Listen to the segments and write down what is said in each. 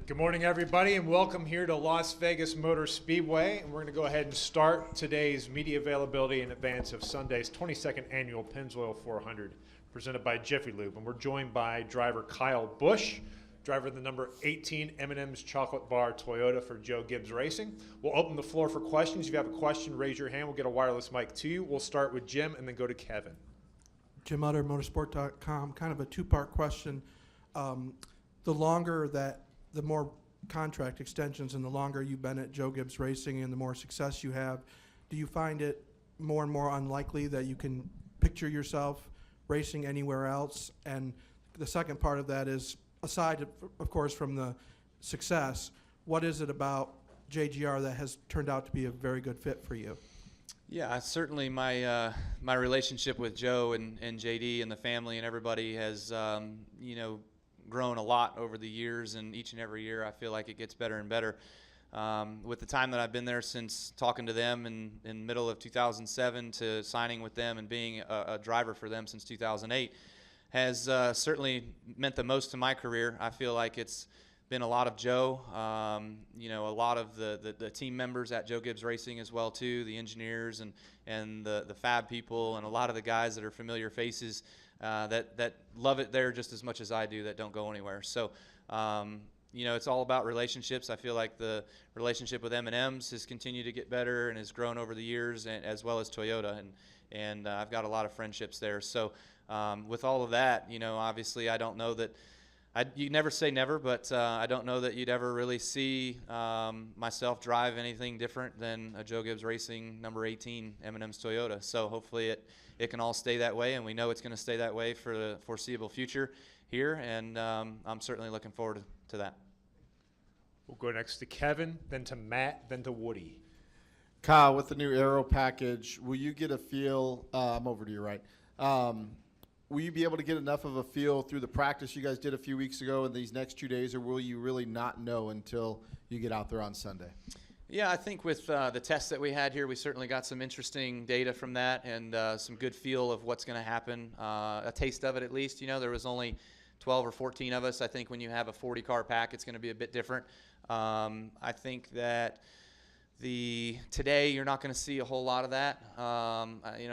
Good morning, everybody, and welcome here to Las Vegas Motor Speedway. And we're going to go ahead and start today's media availability in advance of Sunday's 22nd Annual Pennzoil 400, presented by Jiffy Lube. And we're joined by driver Kyle Busch, driver of the number 18 M&M's Chocolate Bar Toyota for Joe Gibbs Racing. We'll open the floor for questions. If you have a question, raise your hand. We'll get a wireless mic to you. We'll start with Jim and then go to Kevin. Jim Utter, motorsport.com. Kind of a two-part question. The more contract extensions and the longer you've been at Joe Gibbs Racing and the more success you have, do you find it more and more unlikely that you can picture yourself racing anywhere else? And the second part of that is, aside, of course, from the success, what is it about JGR that has turned out to be a very good fit for you? Yeah, certainly my relationship with Joe and JD and the family and everybody has, grown a lot over the years, and each and every year I feel like it gets better and better. With the time that I've been there since talking to them in middle of 2007 to signing with them and being a driver for them since 2008 has certainly meant the most to my career. I feel like it's been a lot of Joe, a lot of the team members at Joe Gibbs Racing as well too, the engineers and the fab people and a lot of the guys that are familiar faces that love it there just as much as I do, that don't go anywhere. So, it's all about relationships. I feel like the relationship with M&M's has continued to get better and has grown over the years, and as well as Toyota, and I've got a lot of friendships there. So, with all of that, obviously I don't know that you never say never, but I don't know that you'd ever really see myself drive anything different than a Joe Gibbs Racing number 18 M&M's Toyota. So hopefully it can all stay that way, and we know it's going to stay that way for the foreseeable future here, and I'm certainly looking forward to that. We'll go next to Kevin, then to Matt, then to Woody. Kyle, with the new aero package, will you get a feel? I'm over to your right. Will you be able to get enough of a feel through the practice you guys did a few weeks ago in these next 2 days, or will you really not know until you get out there on Sunday? Yeah, I think with the tests that we had here, we certainly got some interesting data from that and some good feel of what's going to happen, a taste of it at least. There was only 12 or 14 of us. I think when you have a 40-car pack, it's going to be a bit different. I think that today you're not going to see a whole lot of that.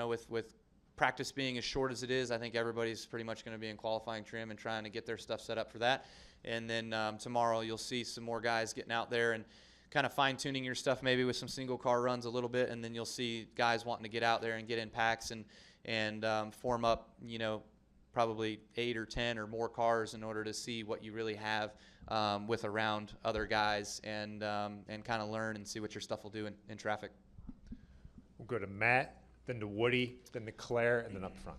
With practice being as short as it is, I think everybody's pretty much going to be in qualifying trim and trying to get their stuff set up for that. And then tomorrow you'll see some more guys getting out there and kind of fine-tuning your stuff maybe with some single-car runs a little bit, and then you'll see guys wanting to get out there and get in packs and form up, probably 8 or 10 or more cars in order to see what you really have with around other guys and kind of learn and see what your stuff will do in traffic. We'll go to Matt, then to Woody, then to Claire, and then up front.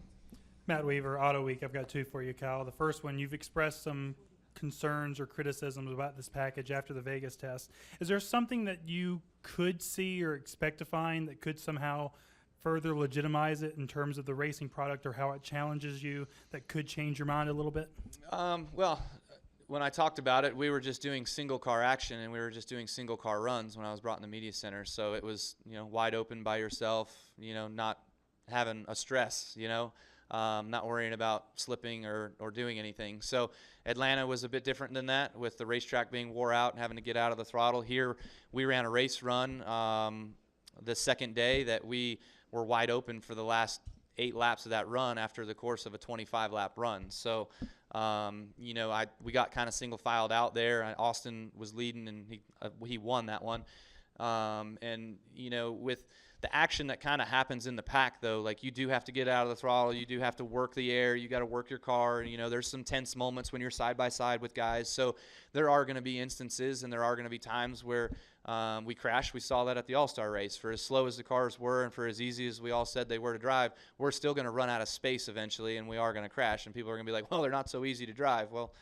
Matt Weaver, Auto Week. I've got two for you, Kyle. The first one, you've expressed some concerns or criticisms about this package after the Vegas test. Is there something that you could see or expect to find that could somehow further legitimize it in terms of the racing product, or how it challenges you, that could change your mind a little bit? Well, when I talked about it, we were just doing single car action and we were just doing single car runs when I was brought in the media center. So it was, wide open by yourself, not having a stress, not worrying about slipping or doing anything. So Atlanta was a bit different than that, with the racetrack being wore out and having to get out of the throttle. Here we ran a race run the second day that we were wide open for the last 8 laps of that run after the course of a 25-lap run. So, we got kind of single filed out there. Austin was leading, and he won that one. With the action that kind of happens in the pack, though, like, you do have to get out of the throttle, you do have to work the air, you got to work your car. There's some tense moments when you're side by side with guys. So there are going to be instances, and there are going to be times where we crash. We saw that at the All-Star race. For as slow as the cars were and for as easy as we all said they were to drive, we're still going to run out of space eventually, and we are going to crash. And people are going to be like, well, they're not so easy to drive. Well,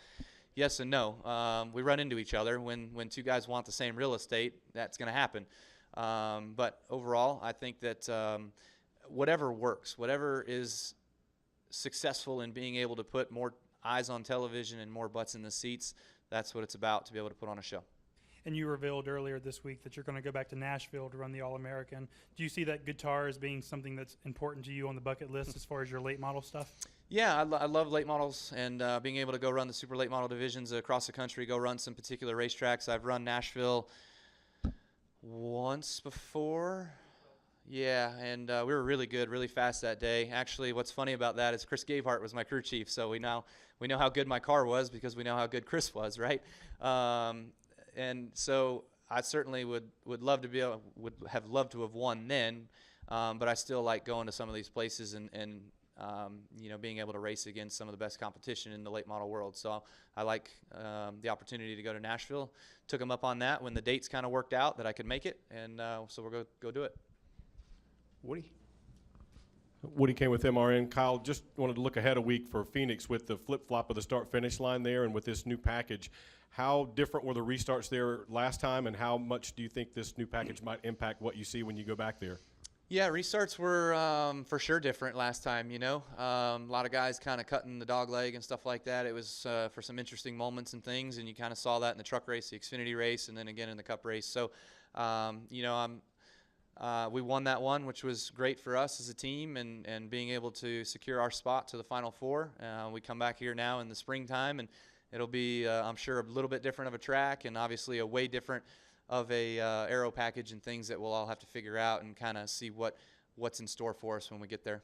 yes and no. We run into each other. When two guys want the same real estate, that's going to happen. But overall, I think that whatever works, whatever is successful in being able to put more eyes on television and more butts in the seats, that's what it's about, to be able to put on a show. and you revealed earlier this week that you're going to go back to Nashville to run the All-American. Do you see that guitar as being something that's important to you on the bucket list as far as your late model stuff? Yeah, I love late models and being able to go run the super late model divisions across the country, go run some particular racetracks. I've run Nashville once before. Yeah, and we were really good, really fast that day. Actually, what's funny about that is Chris Gavehart was my crew chief, so we know how good my car was because we know how good Chris was, right? And so I certainly would have loved to have won then, but I still like going to some of these places and being able to race against some of the best competition in the late model world. So I like the opportunity to go to Nashville. Took him up on that when the dates kind of worked out that I could make it, and so we're going to go do it. Woody came with MRN. Kyle, just wanted to look ahead a week for Phoenix with the flip-flop of the start-finish line there and with this new package. How different were the restarts there last time, and how much do you think this new package might impact what you see when you go back there? Yeah, restarts were for sure different last time, a lot of guys kind of cutting the dog leg and stuff like that. It was for some interesting moments and things, and you kind of saw that in the truck race, the Xfinity race, and then again in the Cup race. So, we won that one, which was great for us as a team and being able to secure our spot to the Final Four. We come back here now in the springtime, and it'll be, I'm sure, a little bit different of a track and obviously a way different of a aero package and things that we'll all have to figure out and kind of see what's in store for us when we get there.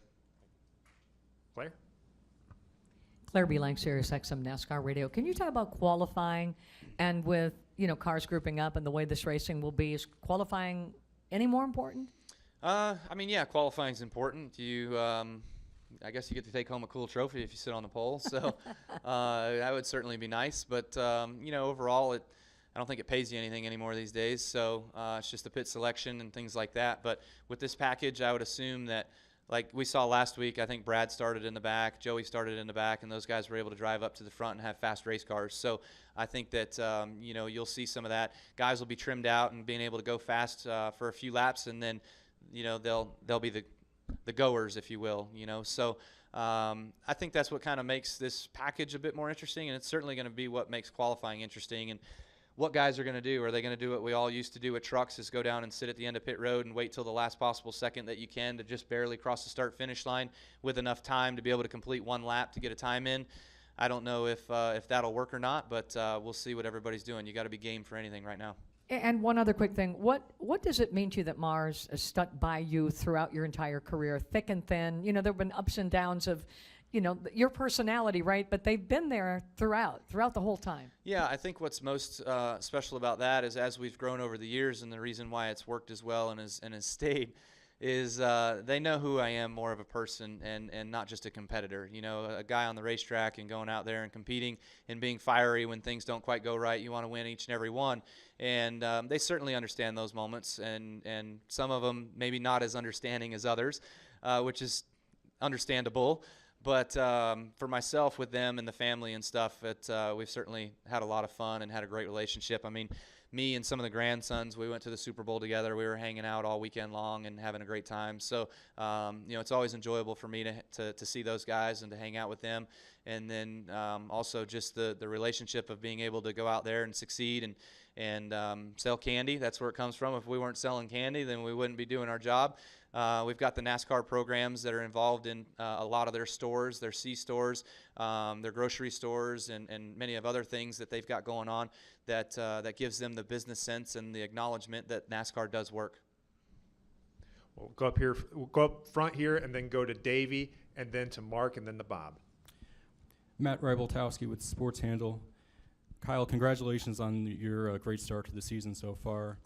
Claire Beeline, Sirius XM NASCAR Radio. Can you talk about qualifying and with cars grouping up and the way this racing will be? Is qualifying any more important? Qualifying is important. I guess you get to take home a cool trophy if you sit on the pole, so that would certainly be nice. But overall, I don't think it pays you anything anymore these days. So it's just the pit selection and things like that. But with this package, I would assume that, like we saw last week, I think Brad started in the back, Joey started in the back, and those guys were able to drive up to the front and have fast race cars. So I think that you'll see some of that. Guys will be trimmed out and being able to go fast for a few laps, and then they'll be the goers, if you will. So I think that's what kind of makes this package a bit more interesting, and it's certainly going to be what makes qualifying interesting. And what guys are going to do? Are they going to do what we all used to do with trucks, is go down and sit at the end of pit road and wait till the last possible second that you can to just barely cross the start-finish line with enough time to be able to complete one lap to get a time in? I don't know if that'll work or not, but we'll see what everybody's doing. You got to be game for anything right now. And one other quick thing. What does it mean to you that Mars has stuck by you throughout your entire career, thick and thin? There have been ups and downs of your personality, right? But they've been there throughout the whole time. Yeah, I think what's most special about that is as we've grown over the years, and the reason why it's worked as well and has stayed is they know who I am more of a person and not just a competitor. A guy on the racetrack and going out there and competing and being fiery when things don't quite go right. You want to win each and every one. And they certainly understand those moments, and some of them maybe not as understanding as others, which is understandable. But for myself, with them and the family and stuff, we've certainly had a lot of fun and had a great relationship. I mean, me and some of the grandsons, we went to the Super Bowl together. We were hanging out all weekend long and having a great time. So, it's always enjoyable for me to see those guys and to hang out with them. And then also just the relationship of being able to go out there and succeed and sell candy. That's where it comes from. If we weren't selling candy, then we wouldn't be doing our job. We've got the NASCAR programs that are involved in a lot of their stores, their C stores, their grocery stores, and many of other things that they've got going on that gives them the business sense and the acknowledgement that NASCAR does work. We'll go up here. We'll go up front here, and then go to Davey, and then to Mark, and then to Bob. Matt Ryboltowski with Sports Handle. Kyle, congratulations on your great start to the season so far.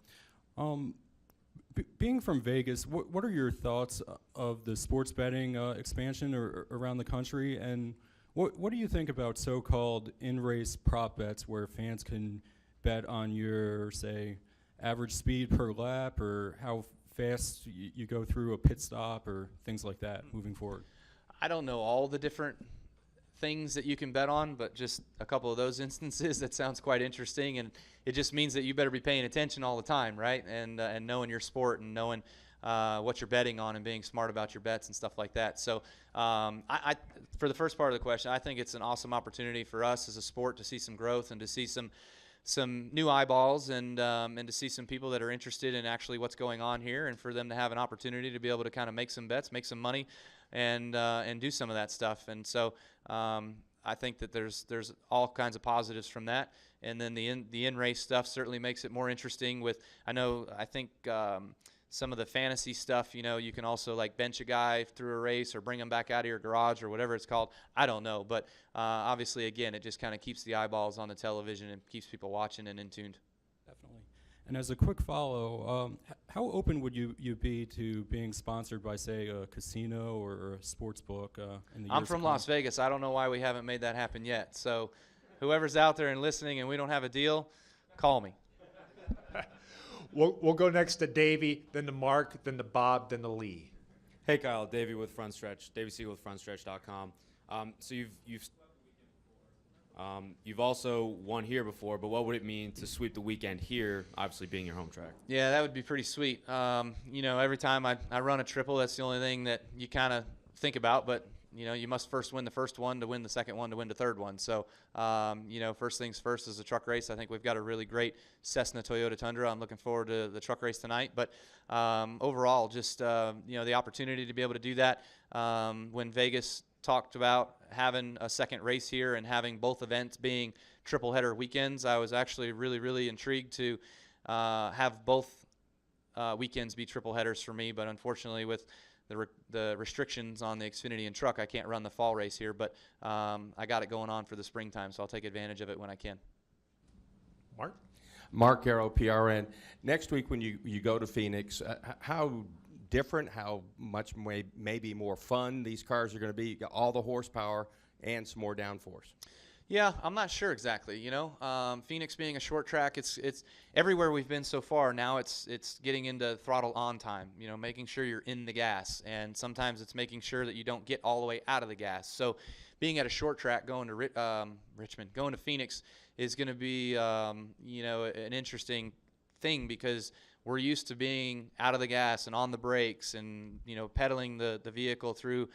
Being from Vegas, what are your thoughts of the sports betting expansion around the country, and what do you think about so-called in-race prop bets where fans can bet on your, say, average speed per lap or how fast you go through a pit stop or things like that moving forward? I don't know all the different things that you can bet on, but just a couple of those instances, that sounds quite interesting, and it just means that you better be paying attention all the time, right? And knowing your sport and knowing what you're betting on and being smart about your bets and stuff like that. So I for the first part of the question, I think it's an awesome opportunity for us as a sport to see some growth and to see some some new eyeballs and to see some people that are interested in actually what's going on here, and for them to have an opportunity to be able to kind of make some bets, make some money, and do some of that stuff. And so I think that there's all kinds of positives from that. And then the in-race stuff certainly makes it more interesting. I think some of the fantasy stuff, you can also like bench a guy through a race or bring him back out of your garage or whatever it's called. I don't know, but obviously, again, it just kind of keeps the eyeballs on the television and keeps people watching and in tuned. Definitely. And as a quick follow, how open would you be to being sponsored by, say, a casino or a sports book in the I'm years from to Las come? Vegas. I don't know why we haven't made that happen yet. So whoever's out there and listening and we don't have a deal, call me. We'll go next to Davey, then to Mark, then to Bob, then to Lee. Hey Kyle, Davey with Front Stretch, Davey Siegel with FrontStretch.com. So you've also won here before, but what would it mean to sweep the weekend here, obviously being your home track? Yeah, that would be pretty sweet. Every time I run a triple, that's the only thing that you kind of think about, but you must first win the first one to win the second one to win the third one. So, first things first is a truck race. I think we've got a really great Cessna Toyota Tundra. I'm looking forward to the truck race tonight. But overall, just, the opportunity to be able to do that. When Vegas talked about having a second race here and having both events being triple header weekends, I was actually really, really intrigued to have both weekends be triple headers for me. But unfortunately, with the restrictions on the Xfinity and truck, I can't run the fall race here, but I got it going on for the springtime, so I'll take advantage of it when I can. Mark? Mark Garrow, PRN. Next week when you go to Phoenix, how different, how much maybe more fun these cars are going to be? You got all the horsepower and some more downforce. Yeah, I'm not sure exactly. Phoenix being a short track, it's everywhere we've been so far. Now it's getting into throttle on time. Making sure you're in the gas, and sometimes it's making sure that you don't get all the way out of the gas. So, being at a short track, going to Richmond, going to Phoenix is going to be an interesting thing, because we're used to being out of the gas and on the brakes and pedaling the vehicle through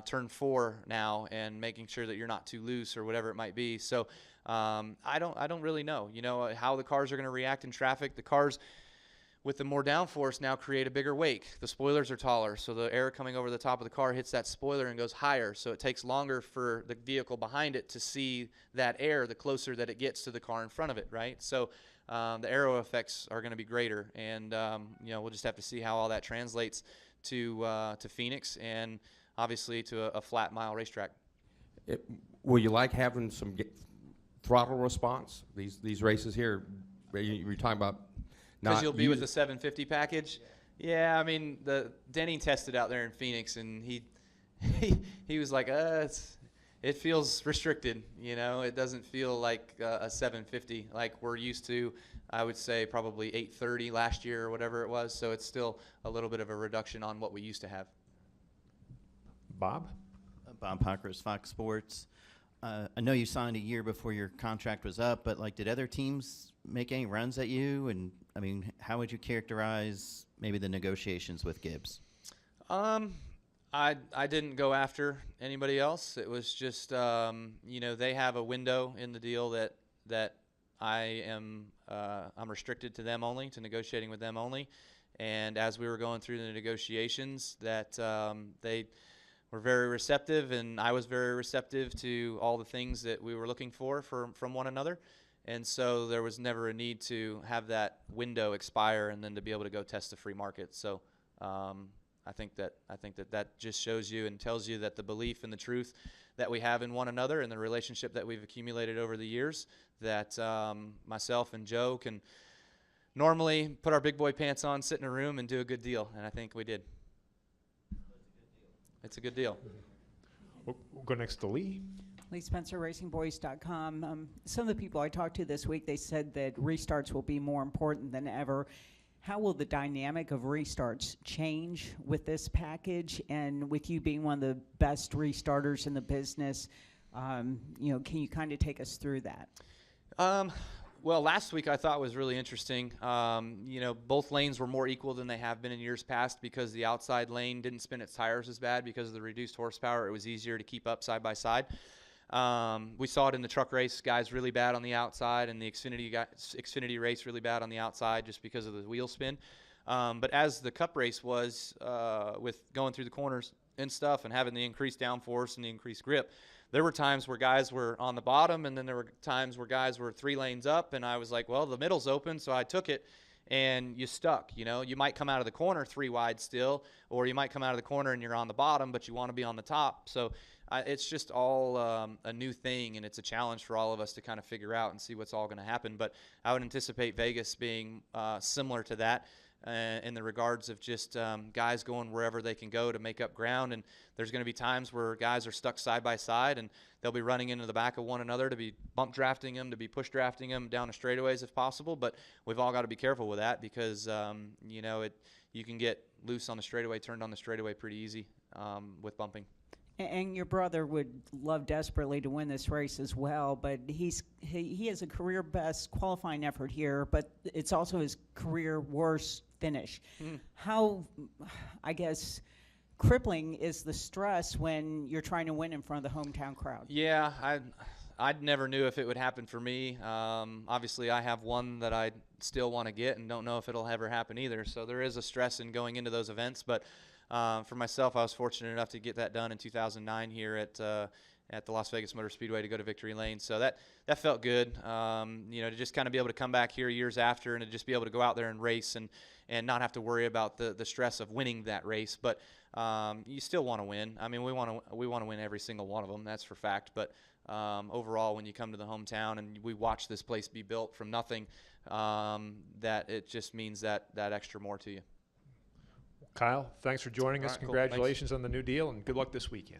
turn 4 now and making sure that you're not too loose or whatever it might be. So I don't really know how the cars are going to react in traffic. The cars with the more downforce now create a bigger wake. The spoilers are taller, so the air coming over the top of the car hits that spoiler and goes higher, so it takes longer for the vehicle behind it to see that air the closer that it gets to the car in front of it, right? So the aero effects are going to be greater, and we'll just have to see how all that translates to Phoenix and obviously to a flat mile racetrack. Will you like having some throttle response? These races here, you're talking about because you'll be with the 750 package. Yeah, I mean Denny tested out there in Phoenix, and he was like, it feels restricted, It doesn't feel like a 750 like we're used to. I would say probably 830 last year or whatever it was. So it's still a little bit of a reduction on what we used to have. Bob? Bob Pockers, Fox Sports. I know you signed a year before your contract was up, but did other teams make any runs at you? And I mean, how would you characterize maybe the negotiations with Gibbs? I didn't go after anybody else. It was just they have a window in the deal that I'm restricted to them only, to negotiating with them only. And as we were going through the negotiations, that they were very receptive, and I was very receptive to all the things that we were looking for from one another. And so there was never a need to have that window expire and then to be able to go test the free market. So I think that just shows you and tells you that the belief and the truth that we have in one another and the relationship that we've accumulated over the years, that myself and Joe can normally put our big boy pants on, sit in a room, and do a good deal. And I think we did. It's a good deal. We'll go next to Lee. Lee Spencer, RacingBoys.com. Some of the people I talked to this week, they said that restarts will be more important than ever. How will the dynamic of restarts change with this package? And with you being one of the best restarters in the business, can you kind of take us through that? Well, last week I thought was really interesting. Both lanes were more equal than they have been in years past because the outside lane didn't spin its tires as bad because of the reduced horsepower. It was easier to keep up side by side. We saw it in the truck race, guys really bad on the outside, and the Xfinity race really bad on the outside just because of the wheel spin. But as the Cup race was, with going through the corners and stuff and having the increased downforce and the increased grip, there were times where guys were on the bottom, and then there were times where guys were 3 lanes up, and I was like, well, the middle's open, so I took it, and you stuck. You know, you might come out of the corner 3 wide still, or you might come out of the corner and you're on the bottom, but you want to be on the top. So it's just all a new thing, and it's a challenge for all of us to kind of figure out and see what's all going to happen. But I would anticipate Vegas being similar to that. In the regards of just guys going wherever they can go to make up ground. And there's going to be times where guys are stuck side by side, and they'll be running into the back of one another to be bump drafting them, to be push drafting them down the straightaways if possible. But we've all got to be careful with that because, you know, you can get loose on the straightaway, turned on the straightaway pretty easy with bumping. And your brother would love desperately to win this race as well, but he has a career best qualifying effort here, but it's also his career worst finish. How, I guess, crippling is the stress when you're trying to win in front of the hometown crowd? Yeah, I never knew if it would happen for me. Obviously, I have one that I still want to get and don't know if it'll ever happen either. So there is a stress in going into those events, but for myself, I was fortunate enough to get that done in 2009 here at the Las Vegas Motor Speedway to go to Victory Lane. So that felt good, you know, to just kind of be able to come back here years after and to just be able to go out there and race and not have to worry about the stress of winning that race. But you still want to win. I mean, we want to win every single one of them, that's for fact. But overall, when you come to the hometown and we watch this place be built from nothing, that it just means that extra more to you. Kyle, thanks for joining us. All right, cool. Congratulations on the new deal, and good luck this weekend.